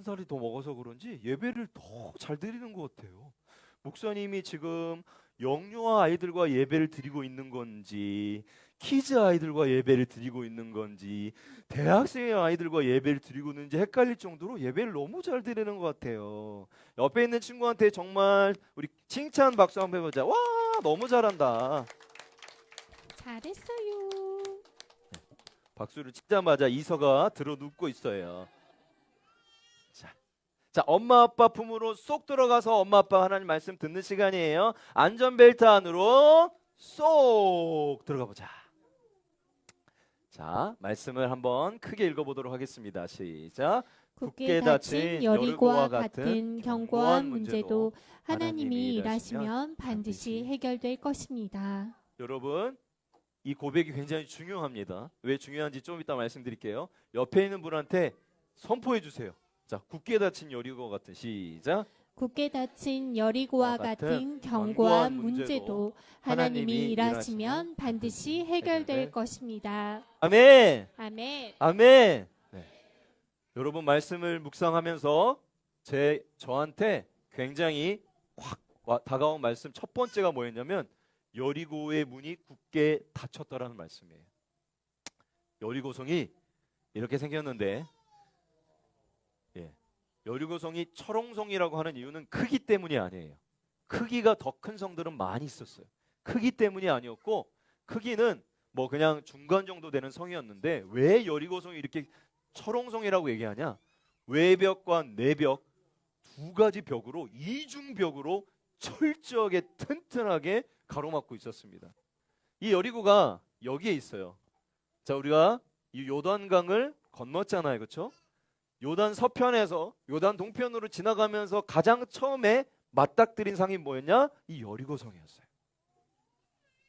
살이 더 먹어서 그런지 예배를 더 잘 드리는 것 같아요. 목사님이 지금 영유아 아이들과 예배를 드리고 있는 건지, 키즈 아이들과 예배를 드리고 있는 건지, 대학생의 아이들과 예배를 드리고 있는지 헷갈릴 정도로 예배를 너무 잘 드리는 것 같아요. 옆에 있는 친구한테 정말 우리 칭찬 박수 한번 해보자. 와, 너무 잘한다. 잘했어요. 박수를 치자마자 이서가 들어 눕고 있어요. 자, 엄마 아빠 품으로 쏙 들어가서 엄마 아빠 하나님 말씀 듣는 시간이에요. 안전벨트 안으로 쏙 들어가 보자. 자, 말씀을 한번 크게 읽어보도록 하겠습니다. 시작. 굳게 닫힌 여리고와 같은 견고한 문제도 하나님이 일하시면 반드시 해결될 것입니다. 여러분, 이 고백이 굉장히 중요합니다. 왜 중요한지 좀 이따 말씀드릴게요. 옆에 있는 분한테 선포해 주세요. 자, 굳게 닫힌 여리고와 같은, 시작. 굳게 닫힌 여리고와 같은 견고한 문제도 하나님이 일하시면 반드시 해결될 것입니다. 아멘. 아멘. 아멘. 네. 여러분 말씀을 묵상하면서 저한테 굉장히 확 다가온 말씀 첫 번째가 뭐였냐면 여리고의 문이 굳게 닫혔다라는 말씀이에요. 여리고성이 이렇게 생겼는데, 여리고성이 철옹성이라고 하는 이유는 크기 때문이 아니에요. 크기가 더 큰 성들은 많이 있었어요. 크기 때문이 아니었고, 크기는 뭐 그냥 중간 정도 되는 성이었는데 왜 여리고성이 이렇게 철옹성이라고 얘기하냐? 외벽과 내벽 두 가지 벽으로, 이중벽으로 철저하게 튼튼하게 가로막고 있었습니다. 이 여리고가 여기에 있어요. 자, 우리가 이 요단강을 건넜잖아요, 그렇죠? 요단 서편에서 요단 동편으로 지나가면서 가장 처음에 맞닥뜨린 상이 뭐였냐? 이 여리고성이었어요.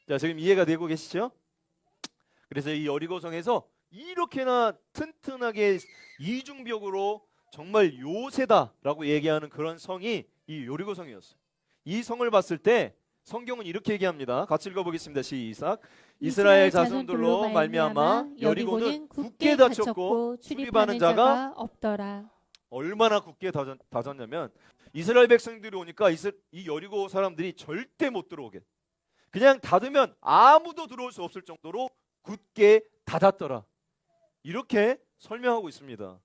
자, 지금 이해가 되고 계시죠? 그래서 이 여리고성에서 이렇게나 튼튼하게 이중벽으로 정말 요새다라고 얘기하는 그런 성이 이 여리고성이었어요. 이 성을 봤을 때 성경은 이렇게 얘기합니다. 같이 읽어보겠습니다. 시작. 이스라엘 자손들로 말미암아 여리고는 굳게 닫혔고 출입하는 자가 없더라. 얼마나 굳게 닫았냐면 이스라엘 백성들이 오니까 이 여리고 사람들이 절대 못 들어오게, 그냥 닫으면 아무도 들어올 수 없을 정도로 굳게 닫았더라. 이렇게 설명하고 있습니다.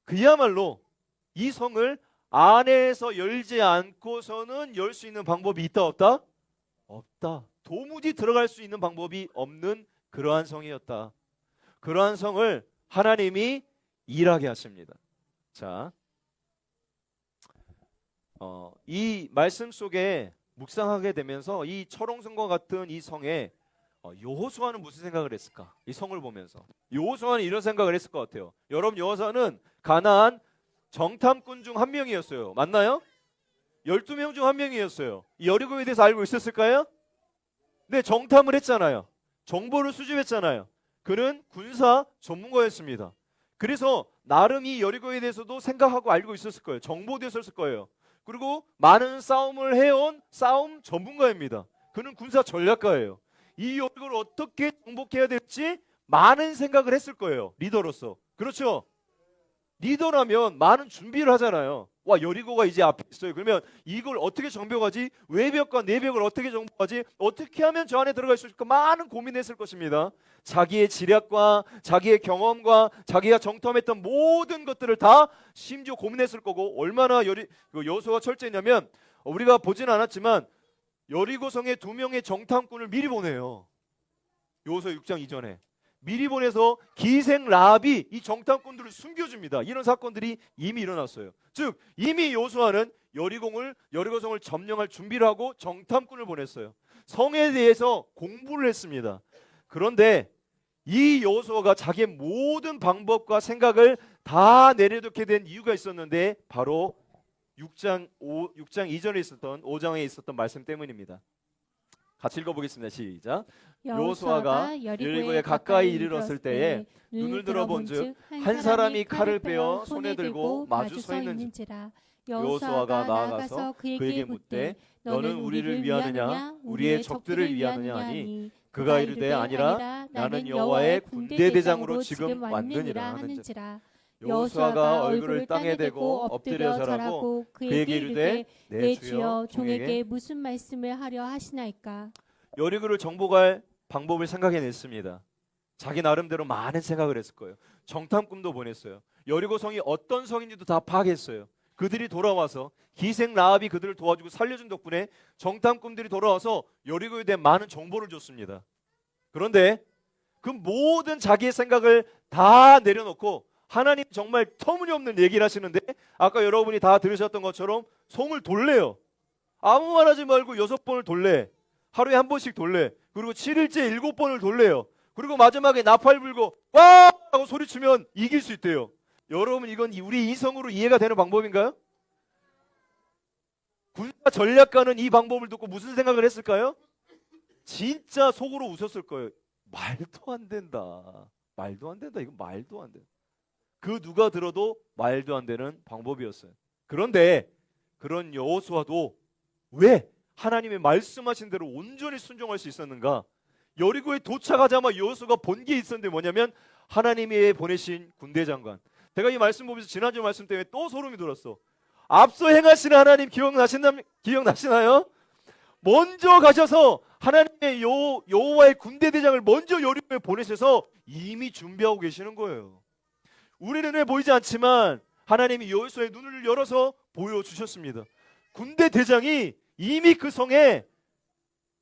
그야말로 이 성을 안에서 열지 않고서는 열 수 있는 방법이 있다 없다? 없다. 도무지 들어갈 수 있는 방법이 없는 그러한 성이었다. 그러한 성을 하나님이 일하게 하십니다. 자, 이 말씀 속에 묵상하게 되면서 이 철옹성과 같은 이 성에 여호수아는 무슨 생각을 했을까? 이 성을 보면서 여호수아는 이런 생각을 했을 것 같아요. 여러분, 여호수아는 가나안 정탐꾼 중 한 명이었어요. 맞나요? 12명 중 한 명이었어요. 이 여리고에 대해서 알고 있었을까요? 네, 정탐을 했잖아요. 정보를 수집했잖아요. 그는 군사 전문가였습니다. 그래서 나름 이 여리고에 대해서도 생각하고 알고 있었을 거예요. 정보도 있었을 거예요. 그리고 많은 싸움을 해온 싸움 전문가입니다. 그는 군사 전략가예요. 이 여리고를 어떻게 정복해야 될지 많은 생각을 했을 거예요. 리더로서. 그렇죠? 리더라면 많은 준비를 하잖아요. 와, 여리고가 이제 앞에 있어요. 그러면 이걸 어떻게 정복하지? 외벽과 내벽을 어떻게 정복하지? 어떻게 하면 저 안에 들어갈 수 있을까? 많은 고민했을 것입니다. 자기의 지략과 자기의 경험과 자기가 정탐했던 모든 것들을 다 심지어 고민했을 거고, 얼마나 여호수아가 철저했냐면 우리가 보지는 않았지만 여리고성에 2명의 정탐꾼을 미리 보내요. 여호수아 6장 이전에 미리 보내서 기생 라합이 이 정탐꾼들을 숨겨줍니다. 이런 사건들이 이미 일어났어요. 즉 이미 여호수아는 여리고성을 점령할 준비를 하고 정탐꾼을 보냈어요. 성에 대해서 공부를 했습니다. 그런데 이 여호수아가 자기의 모든 방법과 생각을 다 내려놓게 된 이유가 있었는데 바로 6장 이전에 있었던 5장에 있었던 말씀 때문입니다. 같이 읽어보겠습니다. 시작. 여호수아가 여리고에 가까이 이르렀을 때에 눈을 들어본즉 한 사람이 칼을 빼어 손에 들고 마주 서 있는지라. 여호수아가 나아가서 그에게 묻되 너는 우리를 위하느냐 우리의 적들을 위하느냐 하니 그가 이르되 아니라 나는 여호와의 군대 대장으로 지금 왔느니라 하는지라. 여호수아가 얼굴을 땅에 대고 엎드려 절하고 그에게 이르되 내 주여 종에게 무슨 말씀을 하려 하시나이까. 여리고를 정복할 방법을 생각해냈습니다. 자기 나름대로 많은 생각을 했을 거예요. 정탐꾼도 보냈어요. 여리고 성이 어떤 성인지도 다 파악했어요. 그들이 돌아와서 기생 라합이 그들을 도와주고 살려준 덕분에 정탐꾼들이 돌아와서 여리고에 대한 많은 정보를 줬습니다. 그런데 그 모든 자기의 생각을 다 내려놓고 하나님 정말 터무니없는 얘기를 하시는데, 아까 여러분이 다 들으셨던 것처럼 성을 돌래요. 아무 말 하지 말고 6번을 돌래. 하루에 한 번씩 돌래. 그리고 7일째 7번을 돌래요. 그리고 마지막에 나팔 불고 와! 하고 소리치면 이길 수 있대요. 여러분, 이건 우리 이성으로 이해가 되는 방법인가요? 군사 전략가는 이 방법을 듣고 무슨 생각을 했을까요? 진짜 속으로 웃었을 거예요. 말도 안 된다. 말도 안 된다. 이건 말도 안 돼. 그 누가 들어도 말도 안 되는 방법이었어요. 그런데 그런 여호수아도 왜 하나님의 말씀하신 대로 온전히 순종할 수 있었는가? 여리고에 도착하자마자 여호수아가 본 게 있었는데 뭐냐면 하나님이 보내신 군대 장관. 제가 이 말씀 보면서 지난주 말씀 때문에 또 소름이 돋았어. 앞서 행하시는 하나님 기억나시나요? 먼저 가셔서 하나님의 여호와의 군대 대장을 먼저 여리고에 보내셔서 이미 준비하고 계시는 거예요. 우리는 왜 보이지 않지만 하나님이 여호수아의 눈을 열어서 보여주셨습니다. 군대 대장이 이미 그 성에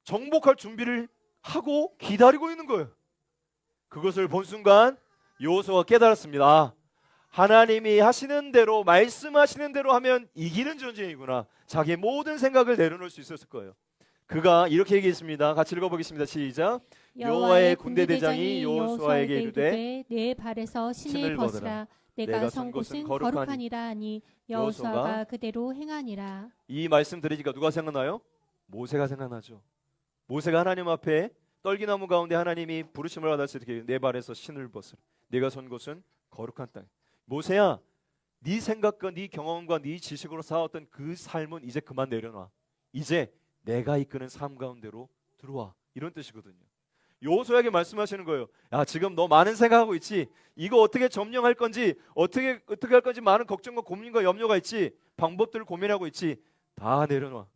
정복할 준비를 하고 기다리고 있는 거예요. 그것을 본 순간 여호수아가 깨달았습니다. 하나님이 하시는 대로, 말씀하시는 대로 하면 이기는 전쟁이구나. 자기의 모든 생각을 내려놓을 수 있었을 거예요. 그가 이렇게 얘기했습니다. 같이 읽어보겠습니다. 시작. 여호와의 군대 대장이 여호수아에게 이르되 내 발에서 신을 벗으라. 내가 선 곳은 거룩하니라 하니 여호수아가 그대로 행하니라. 이 말씀 들으니까 누가 생각나요? 모세가 생각나죠. 모세가 하나님 앞에 떨기나무 가운데 하나님이 부르심을 받았을 때 내 발에서 신을 벗으라. 내가 선 곳은 거룩한 땅. 모세야, 네 생각과 네 경험과 네 지식으로 쌓았던 그 삶은 이제 그만 내려놔. 이제 내가 이끄는 삶 가운데로 들어와. 이런 뜻이거든요. 여호수아에게 말씀하시는 거예요. 야, 지금 너 많은 생각하고 있지? 이거 어떻게 점령할 건지, 어떻게 할 건지 많은 걱정과 고민과 염려가 있지? 방법들을 고민하고 있지? 다 내려놔.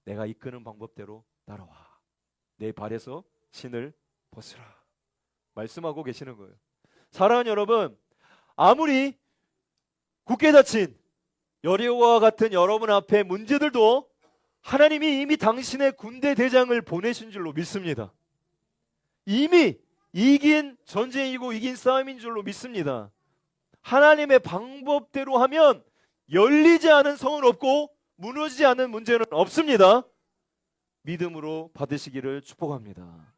내가 이끄는 방법대로 따라와. 내 발에서 신을 벗으라. 말씀하고 계시는 거예요. 사랑하는 여러분, 아무리 굳게 닫힌 여리고와 같은 여러분 앞에 문제들도 하나님이 이미 당신의 군대 대장을 보내신 줄로 믿습니다. 이미 이긴 전쟁이고 이긴 싸움인 줄로 믿습니다. 하나님의 방법대로 하면 열리지 않은 성은 없고 무너지지 않은 문제는 없습니다. 믿음으로 받으시기를 축복합니다.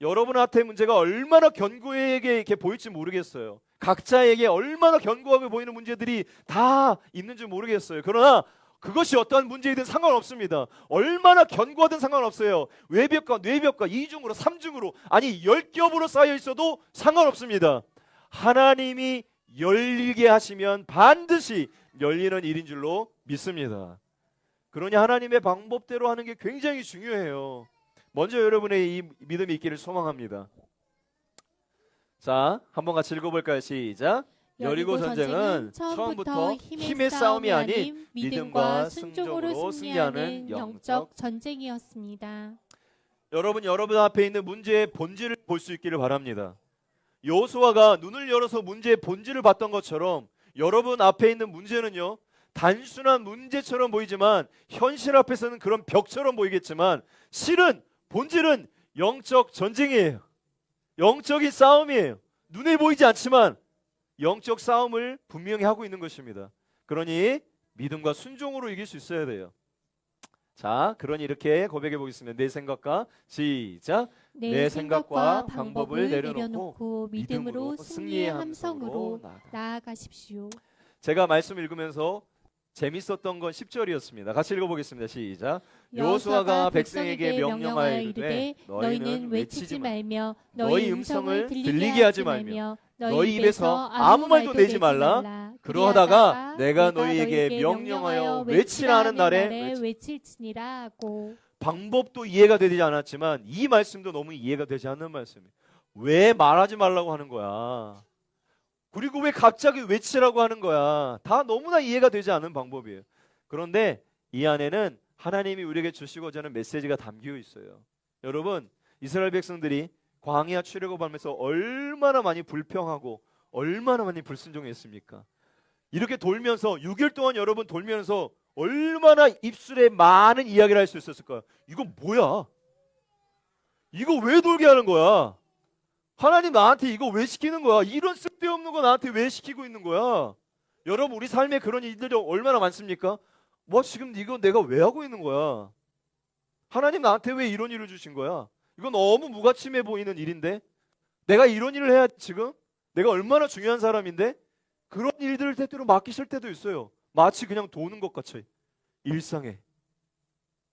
여러분한테 문제가 얼마나 견고하게 이렇게 보일지 모르겠어요. 각자에게 얼마나 견고하게 보이는 문제들이 다 있는지 모르겠어요. 그러나 그것이 어떠한 문제이든 상관없습니다. 얼마나 견고하든 상관없어요. 외벽과 뇌벽과 2중으로 3중으로 아니 10겹으로 쌓여 있어도 상관없습니다. 하나님이 열리게 하시면 반드시 열리는 일인 줄로 믿습니다. 그러니 하나님의 방법대로 하는 게 굉장히 중요해요. 먼저 여러분의 이 믿음이 있기를 소망합니다. 자, 한번 같이 읽어볼까요? 시작. 여리고 전쟁은 처음부터 힘의 싸움이 아닌 믿음과 순종으로 승리하는 영적 전쟁이었습니다. 여러분 앞에 있는 문제의 본질을 볼 수 있기를 바랍니다. 여호수아가 눈을 열어서 문제의 본질을 봤던 것처럼 여러분 앞에 있는 문제는요, 단순한 문제처럼 보이지만 현실 앞에서는 그런 벽처럼 보이겠지만 실은 본질은 영적 전쟁이에요. 영적인 싸움이에요. 눈에 보이지 않지만 영적 싸움을 분명히 하고 있는 것입니다. 그러니 믿음과 순종으로 이길 수 있어야 돼요. 자, 그러니 이렇게 고백해 보겠습니다. 내 생각과 시작. 내 생각과 방법을 내려놓고 믿음으로 승리의 함성으로 나아가십시오. 제가 말씀 읽으면서 재밌었던 건 10절이었습니다. 같이 읽어보겠습니다. 시작. 여호수아가 백성에게 명령하여 이르되 너희는 외치지 말며 너희 음성을 들리게 하지 말며 너희 입에서 아무 말도 내지 말라. 그러하다가 내가 너희에게 명령하여 외치라 하는 날에 외칠지니라 하고. 방법도 이해가 되지 않았지만 이 말씀도 너무 이해가 되지 않는 말씀이에요. 왜 말하지 말라고 하는 거야? 그리고 왜 갑자기 외치라고 하는 거야? 다 너무나 이해가 되지 않는 방법이에요. 그런데 이 안에는 하나님이 우리에게 주시고자 하는 메시지가 담겨 있어요. 여러분, 이스라엘 백성들이 광야 출애굽하면서 얼마나 많이 불평하고 얼마나 많이 불순종했습니까? 이렇게 돌면서 6일 동안 여러분 돌면서 얼마나 입술에 많은 이야기를 할 수 있었을까요? 이거 뭐야? 이거 왜 돌게 하는 거야? 하나님 나한테 이거 왜 시키는 거야? 이런 쓸데없는 거 나한테 왜 시키고 있는 거야? 여러분, 우리 삶에 그런 일들이 얼마나 많습니까? 뭐 지금 이거 내가 왜 하고 있는 거야? 하나님 나한테 왜 이런 일을 주신 거야? 이건 너무 무가침해 보이는 일인데 내가 이런 일을 해야 지금? 내가 얼마나 중요한 사람인데? 그런 일들을 때때로 맡기실 때도 있어요. 마치 그냥 도는 것 같이 일상에.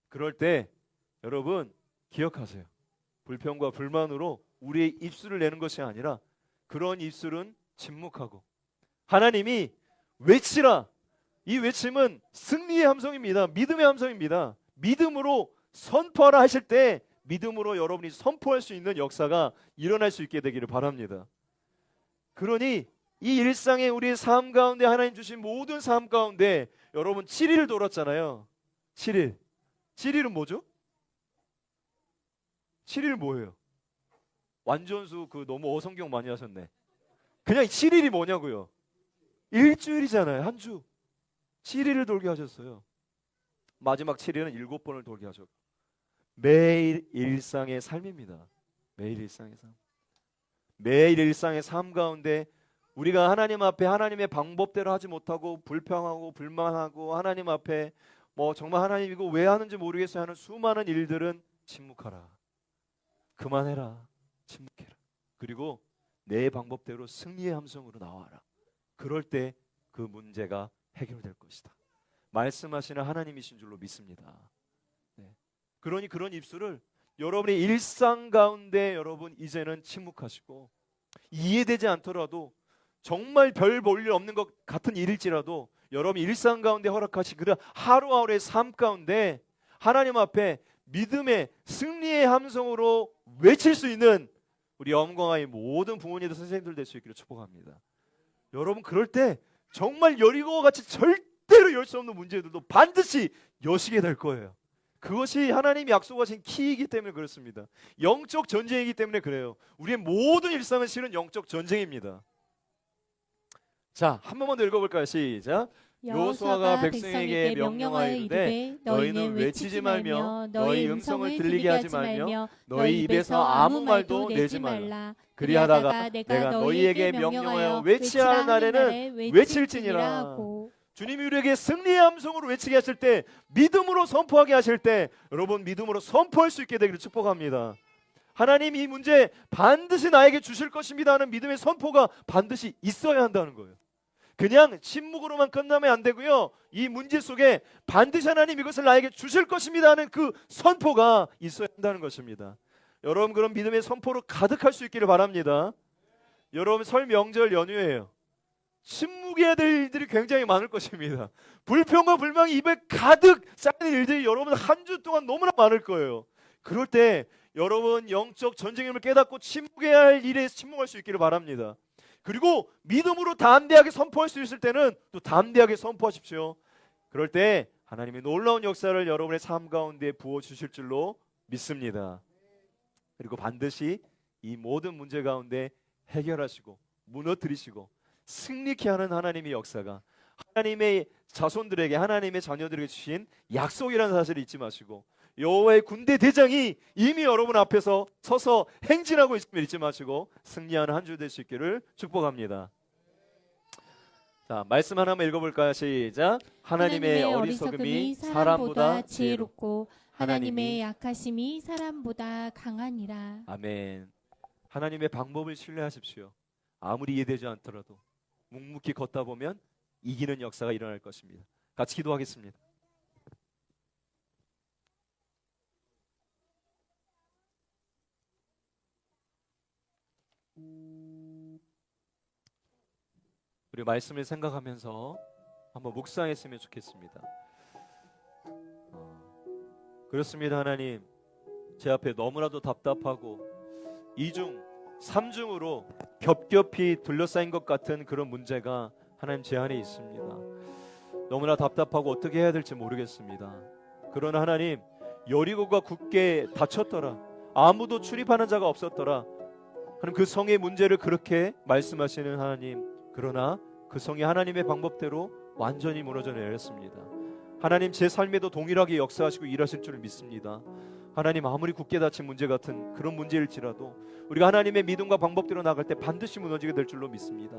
그럴 때 여러분 기억하세요. 불평과 불만으로 우리의 입술을 내는 것이 아니라 그런 입술은 침묵하고 하나님이 외치라. 이 외침은 승리의 함성입니다. 믿음의 함성입니다. 믿음으로 선포하라 하실 때 믿음으로 여러분이 선포할 수 있는 역사가 일어날 수 있게 되기를 바랍니다. 그러니 이 일상의 우리의 삶 가운데 하나님 주신 모든 삶 가운데 여러분 7일을 돌았잖아요. 7일. 7일은 뭐죠? 7일 뭐예요? 완전수 그 너무 어성경 많이 하셨네. 그냥 7일이 뭐냐고요? 일주일이잖아요. 한 주. 7일을 돌게 하셨어요. 마지막 7일은 7번을 돌게 하셨고 매일 일상의 삶입니다. 매일 일상의 삶. 매일 일상의 삶 가운데 우리가 하나님 앞에 하나님의 방법대로 하지 못하고 불평하고 불만하고 하나님 앞에 뭐 정말 하나님 이거 왜 하는지 모르겠어요 하는 수많은 일들은 침묵하라. 그만해라. 침묵해라. 그리고 내 방법대로 승리의 함성으로 나와라. 그럴 때 그 문제가 해결될 것이다. 말씀하시는 하나님이신 줄로 믿습니다. 네. 그러니 그런 입술을 여러분의 일상 가운데 여러분 이제는 침묵하시고 이해되지 않더라도 정말 별 볼 일 없는 것 같은 일일지라도 여러분 일상 가운데 허락하신 그 하루하루의 삶 가운데 하나님 앞에 믿음의 승리의 함성으로 외칠 수 있는 우리 엄광아이 모든 부모님들 선생님들 될 수 있기를 축복합니다. 여러분 그럴 때 정말 여리고와 같이 절대로 열 수 없는 문제들도 반드시 여시게 될 거예요. 그것이 하나님이 약속하신 키이기 때문에 그렇습니다. 영적 전쟁이기 때문에 그래요. 우리의 모든 일상은 실은 영적 전쟁입니다. 자, 한 번만 더 읽어볼까요? 시작. 여호수아가 백성에게 명령하여 이르되 너희는 외치지 말며 너희 음성을 들리게 하지 말며 너희 입에서 아무 말도 내지 말라. 그리하다가 내가 너희에게 명령하여 외치라는 날에는 외칠지니라. 주님이 우리에게 승리의 함성으로 외치게 하실 때 믿음으로 선포하게 하실 때 여러분 믿음으로 선포할 수 있게 되기를 축복합니다. 하나님 이 문제 반드시 나에게 주실 것입니다 하는 믿음의 선포가 반드시 있어야 한다는 거예요. 그냥 침묵으로만 끝나면 안 되고요. 이 문제 속에 반드시 하나님 이것을 나에게 주실 것입니다 하는 그 선포가 있어야 한다는 것입니다. 여러분 그런 믿음의 선포로 가득할 수 있기를 바랍니다. 여러분 설 명절 연휴예요. 침묵해야 될 일들이 굉장히 많을 것입니다. 불평과 불만이 입에 가득 쌓이는 일들이 여러분 한 주 동안 너무나 많을 거예요. 그럴 때 여러분 영적 전쟁임을 깨닫고 침묵해야 할 일에 침묵할 수 있기를 바랍니다. 그리고 믿음으로 담대하게 선포할 수 있을 때는 또 담대하게 선포하십시오. 그럴 때 하나님의 놀라운 역사를 여러분의 삶 가운데 부어주실 줄로 믿습니다. 그리고 반드시 이 모든 문제 가운데 해결하시고 무너뜨리시고 승리케 하는 하나님의 역사가 하나님의 자손들에게 하나님의 자녀들에게 주신 약속이라는 사실을 잊지 마시고 여호와의 군대 대장이 이미 여러분 앞에서 서서 행진하고 있음을 잊지 마시고 승리하는 한 주 될 수 있기를 축복합니다. 자, 말씀 하나만 읽어볼까요? 시작. 하나님의 어리석음이 사람보다 지혜롭고 하나님의 약하심이 사람보다 강하니라. 아멘. 하나님의 방법을 신뢰하십시오. 아무리 이해되지 않더라도 묵묵히 걷다 보면 이기는 역사가 일어날 것입니다. 같이 기도하겠습니다. 우리 말씀을 생각하면서 한번 묵상했으면 좋겠습니다. 그렇습니다. 하나님 제 앞에 너무나도 답답하고 이중 삼중으로 겹겹이 둘러싸인 것 같은 그런 문제가 하나님 제 안에 있습니다. 너무나 답답하고 어떻게 해야 될지 모르겠습니다. 그러나 하나님, 여리고가 굳게 닫혔더라, 아무도 출입하는 자가 없었더라, 하나님 그 성의 문제를 그렇게 말씀하시는 하나님, 그러나 그 성이 하나님의 방법대로 완전히 무너져 내렸습니다. 하나님, 제 삶에도 동일하게 역사하시고 일하실 줄 믿습니다. 하나님, 아무리 굳게 닫힌 문제 같은 그런 문제일지라도 우리가 하나님의 믿음과 방법대로 나갈 때 반드시 무너지게 될 줄로 믿습니다.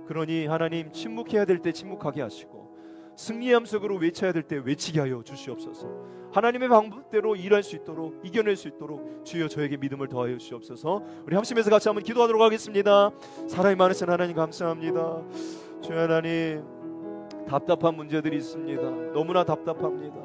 그러니 하나님, 침묵해야 될 때 침묵하게 하시고 승리의 함성으로 외쳐야 될 때 외치게 하여 주시옵소서. 하나님의 방법대로 일할 수 있도록, 이겨낼 수 있도록 주여 저에게 믿음을 더하여 주시옵소서. 우리 합심해서 같이 한번 기도하도록 하겠습니다. 사랑이 많으신 하나님 감사합니다. 주여 하나님, 답답한 문제들이 있습니다. 너무나 답답합니다.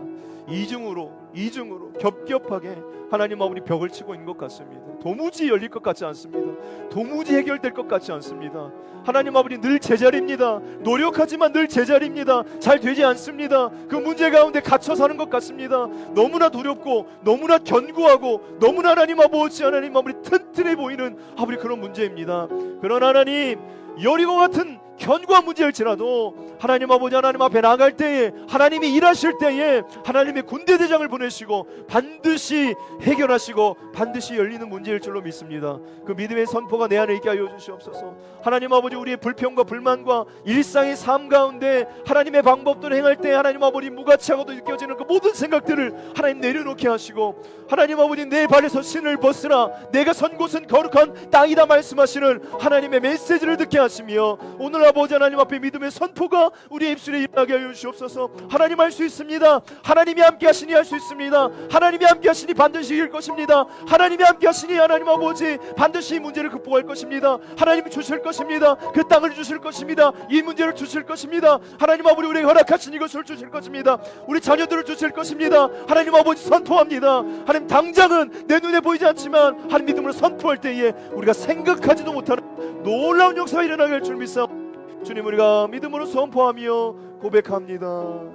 이중으로 겹겹하게 하나님 아버지 벽을 치고 있는 것 같습니다. 도무지 열릴 것 같지 않습니다. 도무지 해결될 것 같지 않습니다. 하나님 아버지, 늘 제자리입니다. 노력하지만 늘 제자리입니다. 잘 되지 않습니다. 그 문제 가운데 갇혀 사는 것 같습니다. 너무나 두렵고 너무나 견고하고 너무나 하나님 아버지 튼튼해 보이는 아버지 그런 문제입니다. 그러나 하나님, 여리고 같은 견고한 문제일지라도 하나님 아버지, 하나님 앞에 나갈 때에, 하나님이 일하실 때에 하나님의 군대 대장을 보내시고 반드시 해결하시고 반드시 열리는 문제일 줄로 믿습니다. 그 믿음의 선포가 내 안에 있게 하여 주시옵소서. 하나님 아버지, 우리의 불평과 불만과 일상의 삶 가운데 하나님의 방법대로 행할 때 하나님 아버지 무가치하고도 느껴지는 그 모든 생각들을 하나님 내려놓게 하시고, 하나님 아버지, 내 발에서 신을 벗으라, 내가 선 곳은 거룩한 땅이다 말씀하시는 하나님의 메시지를 듣게 하시며, 오늘 아버지 하나님 앞에 믿음의 선포가 우리의 입술에 일어나게 하여 주시옵소서. 하나님 할 수 있습니다. 하나님이 함께 하시니 할 수 있습니다. 하나님이 함께 하시니 반드시 이길 것입니다. 하나님이 함께 하시니 하나님 아버지 반드시 이 문제를 극복할 것입니다. 하나님이 주실 것입니다. 그 땅을 주실 것입니다. 이 문제를 주실 것입니다. 하나님 아버지, 우리에게 허락하신 이것을 주실 것입니다. 우리 자녀들을 주실 것입니다. 하나님 아버지, 선포합니다. 하나님, 당장은 내 눈에 보이지 않지만 하나님 믿음으로 선포할 때에 우리가 생각하지도 못하는 놀라운 역사가 일어나게 할 줄 믿사옵니다. 주님, 우리가 믿음으로 선포하며 고백합니다.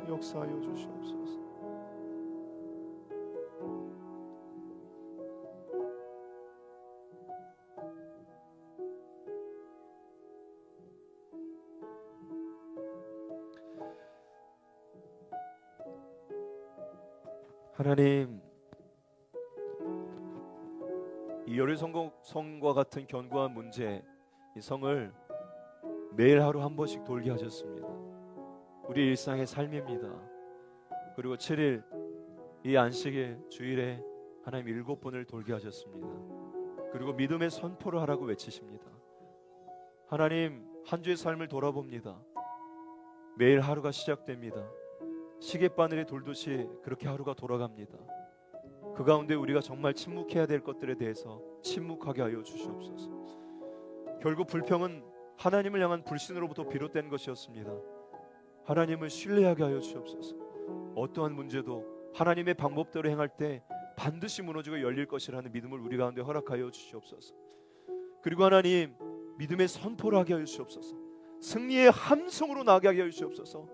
역사하여 주시옵소서. 하나님, 이 여리성과 같은 견고한 문제, 이 성을 매일 하루 한 번씩 돌게 하셨습니다. 우리 일상의 삶입니다. 그리고 7일 이 안식일 주일에 하나님 7번을 돌게 하셨습니다. 그리고 믿음의 선포를 하라고 외치십니다. 하나님, 한 주의 삶을 돌아봅니다. 매일 하루가 시작됩니다. 시계바늘에 돌듯이 그렇게 하루가 돌아갑니다. 그 가운데 우리가 정말 침묵해야 될 것들에 대해서 침묵하게 하여 주시옵소서. 결국 불평은 하나님을 향한 불신으로부터 비롯된 것이었습니다. 하나님을 신뢰하게 하여 주옵소서. 어떠한 문제도 하나님의 방법대로 행할 때 반드시 무너지고 열릴 것이라는 믿음을 우리 가운데 허락하여 주시옵소서. 그리고 하나님, 믿음의 선포를 하게 하여 주시옵소서. 승리의 함성으로 나게 하여 주시옵소서.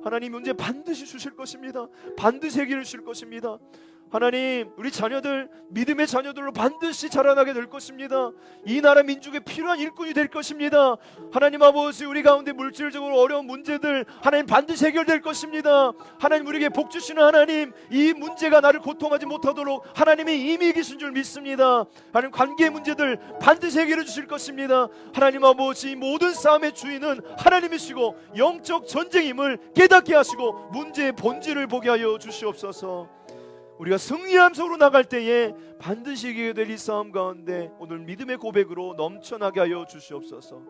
하나님, 문제 반드시 주실 것입니다. 반드시 해결해 주실 것입니다. 하나님, 우리 자녀들 믿음의 자녀들로 반드시 자라나게 될 것입니다. 이 나라 민족에 필요한 일꾼이 될 것입니다. 하나님 아버지, 우리 가운데 물질적으로 어려운 문제들 하나님 반드시 해결될 것입니다. 하나님, 우리에게 복 주시는 하나님, 이 문제가 나를 고통하지 못하도록 하나님이 이미 계신 줄 믿습니다. 하나님, 관계의 문제들 반드시 해결해 주실 것입니다. 하나님 아버지, 모든 싸움의 주인은 하나님이시고 영적 전쟁임을 깨닫게 하시고 문제의 본질을 보게 하여 주시옵소서. 우리가 승리의 함성으로 나갈 때에 반드시 이기게 될 이 싸움 가운데 오늘 믿음의 고백으로 넘쳐나게 하여 주시옵소서.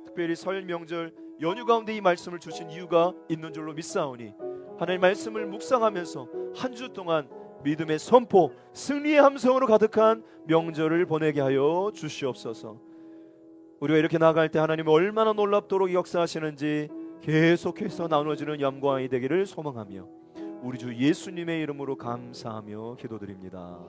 특별히 설 명절 연휴 가운데 이 말씀을 주신 이유가 있는 줄로 믿사오니 하나님 말씀을 묵상하면서 한 주 동안 믿음의 선포, 승리의 함성으로 가득한 명절을 보내게 하여 주시옵소서. 우리가 이렇게 나갈 때 하나님이 얼마나 놀랍도록 역사하시는지 계속해서 나눠지는 영광이 되기를 소망하며 우리 주 예수님의 이름으로 감사하며 기도드립니다.